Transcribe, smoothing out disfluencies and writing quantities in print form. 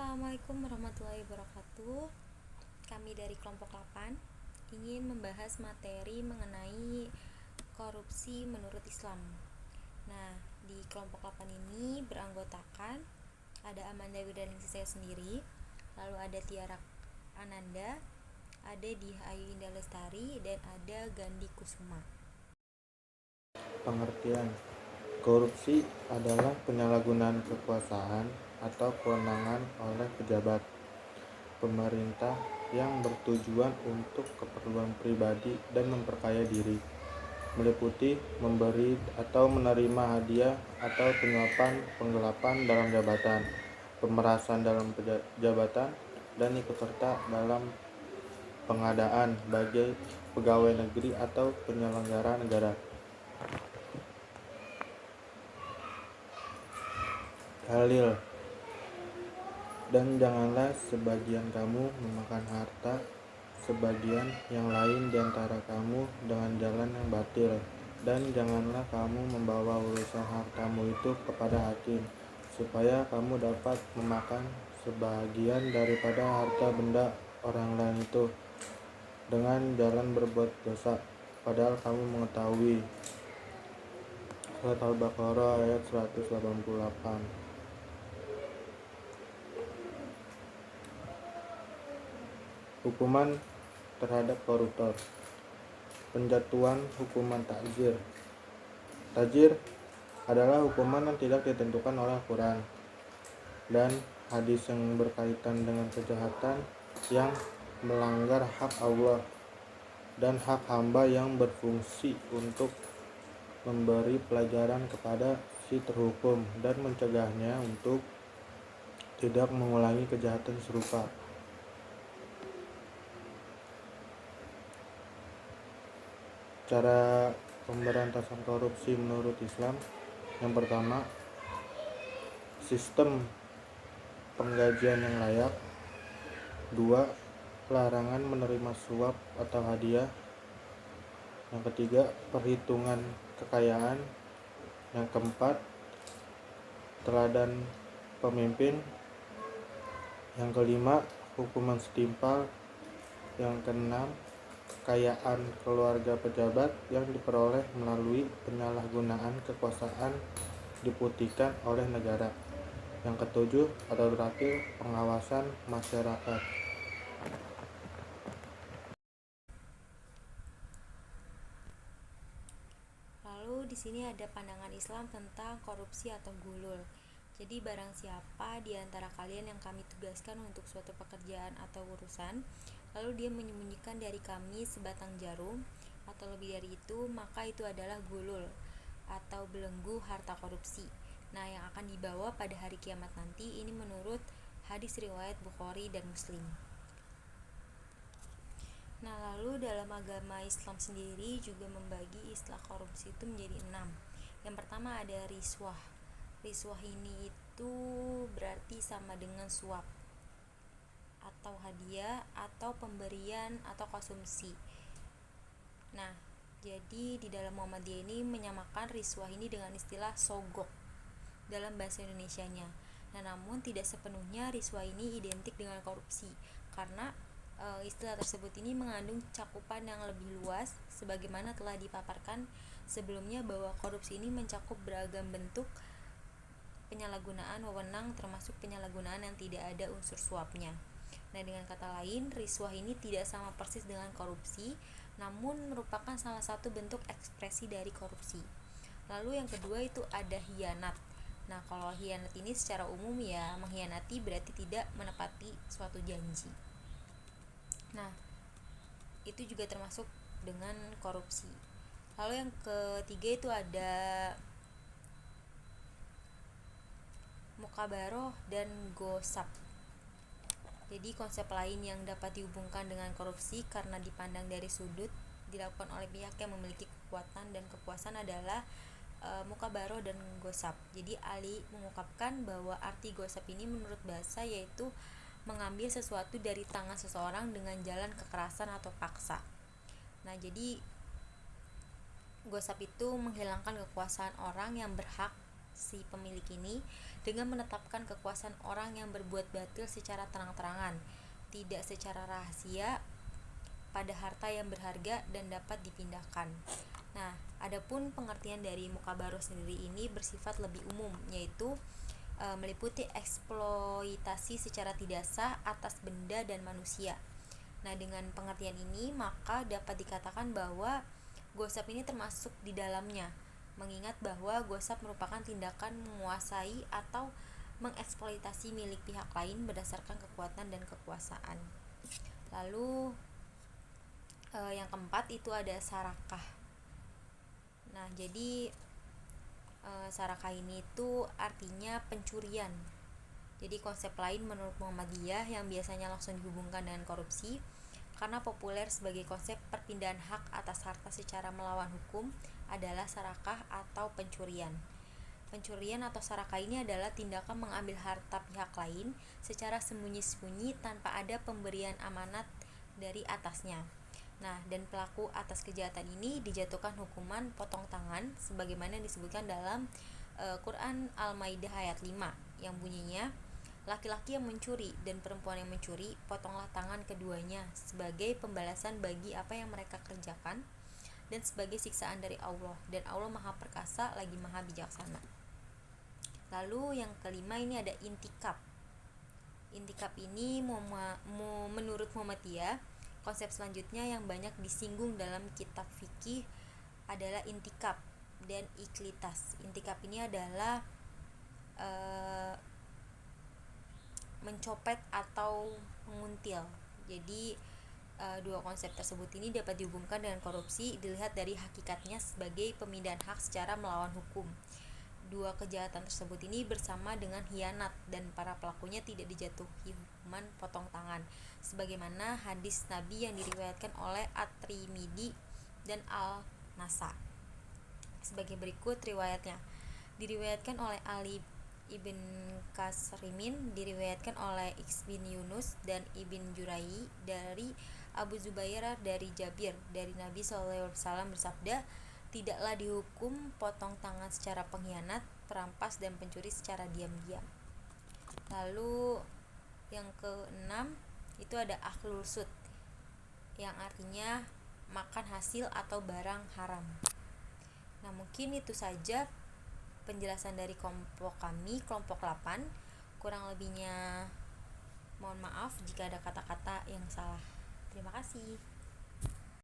Assalamualaikum warahmatullahi wabarakatuh. Kami dari kelompok 8 ingin membahas materi mengenai korupsi menurut Islam. Nah, di kelompok 8 ini beranggotakan ada Amanda Wirdaningsi saya sendiri, lalu ada Tiara Ananda, ada Diah Ayu Indah Lestari, dan ada Gandhi Kusuma. Pengertian: korupsi adalah penyalahgunaan kekuasaan atau kewenangan oleh pejabat pemerintah yang bertujuan untuk keperluan pribadi dan memperkaya diri, meliputi memberi atau menerima hadiah atau penyuapan, penggelapan dalam jabatan, pemerasan dalam jabatan, dan ikut serta dalam pengadaan bagi pegawai negeri atau penyelenggara negara. Halil: dan janganlah sebagian kamu memakan harta sebagian yang lain di antara kamu dengan jalan yang batil, dan janganlah kamu membawa urusan hartamu itu kepada hakim, supaya kamu dapat memakan sebagian daripada harta benda orang lain itu dengan jalan berbuat dosa, padahal kamu mengetahui. Surat Al-Baqarah ayat 188. Hukuman terhadap koruptor. Penjatuhan hukuman takzir. Takzir adalah hukuman yang tidak ditentukan oleh Al-Quran dan hadis yang berkaitan dengan kejahatan yang melanggar hak Allah dan hak hamba yang berfungsi untuk memberi pelajaran kepada si terhukum dan mencegahnya untuk tidak mengulangi kejahatan serupa. Cara pemberantasan korupsi menurut Islam: yang pertama, sistem penggajian yang layak. 2. Larangan menerima suap atau hadiah. Yang ketiga, perhitungan kekayaan. Yang keempat, teladan pemimpin. Yang kelima, hukuman setimpal. Yang keenam, kekayaan keluarga pejabat yang diperoleh melalui penyalahgunaan kekuasaan diputihkan oleh negara. Yang ketujuh atau terakhir, pengawasan masyarakat. Lalu di sini ada pandangan Islam tentang korupsi atau gulul. Jadi barang siapa di antara kalian yang kami tugaskan untuk suatu pekerjaan atau urusan, lalu dia menyembunyikan dari kami sebatang jarum atau lebih dari itu, maka itu adalah gulul atau belenggu harta korupsi. Nah, yang akan dibawa pada hari kiamat nanti ini menurut hadis riwayat Bukhari dan Muslim. Nah, lalu dalam agama Islam sendiri juga membagi istilah korupsi itu menjadi 6. Yang pertama ada riswah. Riswah ini itu berarti sama dengan suap atau hadiah atau pemberian atau konsumsi. Nah, jadi di dalam Muhammadiyah ini menyamakan riswah ini dengan istilah sogok dalam bahasa Indonesianya. Nah, namun tidak sepenuhnya riswah ini identik dengan korupsi, karena istilah tersebut ini mengandung cakupan yang lebih luas sebagaimana telah dipaparkan sebelumnya bahwa korupsi ini mencakup beragam bentuk penyalahgunaan wewenang termasuk penyalahgunaan yang tidak ada unsur suapnya. Nah, dengan kata lain, riswah ini tidak sama persis dengan korupsi, namun merupakan salah satu bentuk ekspresi dari korupsi. Lalu yang kedua itu ada hianat. Nah, kalau hianat ini secara umum ya mengkhianati berarti tidak menepati suatu janji. Nah, itu juga termasuk dengan korupsi. Lalu yang ketiga itu ada mukabaroh dan gosap. Jadi konsep lain yang dapat dihubungkan dengan korupsi karena dipandang dari sudut dilakukan oleh pihak yang memiliki kekuatan dan kepuasan adalah mukabaroh dan gosap. Jadi Ali mengungkapkan bahwa arti gosap ini menurut bahasa yaitu mengambil sesuatu dari tangan seseorang dengan jalan kekerasan atau paksa. Nah, jadi gosap itu menghilangkan kekuasaan orang yang berhak si pemilik ini dengan menetapkan kekuasaan orang yang berbuat batil secara terang-terangan, tidak secara rahasia, pada harta yang berharga dan dapat dipindahkan. Nah, adapun pengertian dari mukabaroh sendiri ini bersifat lebih umum, yaitu meliputi eksploitasi secara tidak sah atas benda dan manusia. Nah, dengan pengertian ini maka dapat dikatakan bahwa gosip ini termasuk di dalamnya, mengingat bahwa gosip merupakan tindakan menguasai atau mengeksploitasi milik pihak lain berdasarkan kekuatan dan kekuasaan. Lalu yang keempat itu ada sarakah. Nah, jadi sarakah ini itu artinya pencurian. Jadi konsep lain menurut Muhammadiyah yang biasanya langsung dihubungkan dengan korupsi karena populer sebagai konsep perpindahan hak atas harta secara melawan hukum adalah sarakah atau pencurian. Pencurian atau sarakah ini adalah tindakan mengambil harta pihak lain secara sembunyi-sembunyi tanpa ada pemberian amanat dari atasnya. Nah, dan pelaku atas kejahatan ini dijatuhkan hukuman potong tangan sebagaimana disebutkan dalam Quran Al-Maidah ayat 5 yang bunyinya, laki-laki yang mencuri dan perempuan yang mencuri, potonglah tangan keduanya sebagai pembalasan bagi apa yang mereka kerjakan dan sebagai siksaan dari Allah, dan Allah Maha Perkasa lagi Maha Bijaksana. Lalu yang kelima ini ada intikab. Intikab ini menurut Muhammadiyah, konsep selanjutnya yang banyak disinggung dalam kitab fikih adalah intikab dan iklitas. Intikab ini adalah mencopet atau menguntil. Jadi dua konsep tersebut ini dapat dihubungkan dengan korupsi dilihat dari hakikatnya sebagai pemindahan hak secara melawan hukum. Dua kejahatan tersebut ini bersama dengan hianat dan para pelakunya tidak dijatuhi hukuman potong tangan sebagaimana hadis Nabi yang diriwayatkan oleh At-Tirmidzi dan Al-Nasa. Sebagai berikut riwayatnya. Diriwayatkan oleh Ali ibn Kasrimin, diriwayatkan oleh X bin Yunus dan Ibn Jurai dari Abu Zubair dari Jabir dari Nabi SAW bersabda, tidaklah dihukum potong tangan secara pengkhianat, perampas dan pencuri secara diam-diam. Lalu yang keenam itu ada akhlul sud yang artinya makan hasil atau barang haram. Nah, mungkin itu saja penjelasan dari kelompok kami, kelompok 8. Kurang lebihnya mohon maaf jika ada kata-kata yang salah. Terima kasih.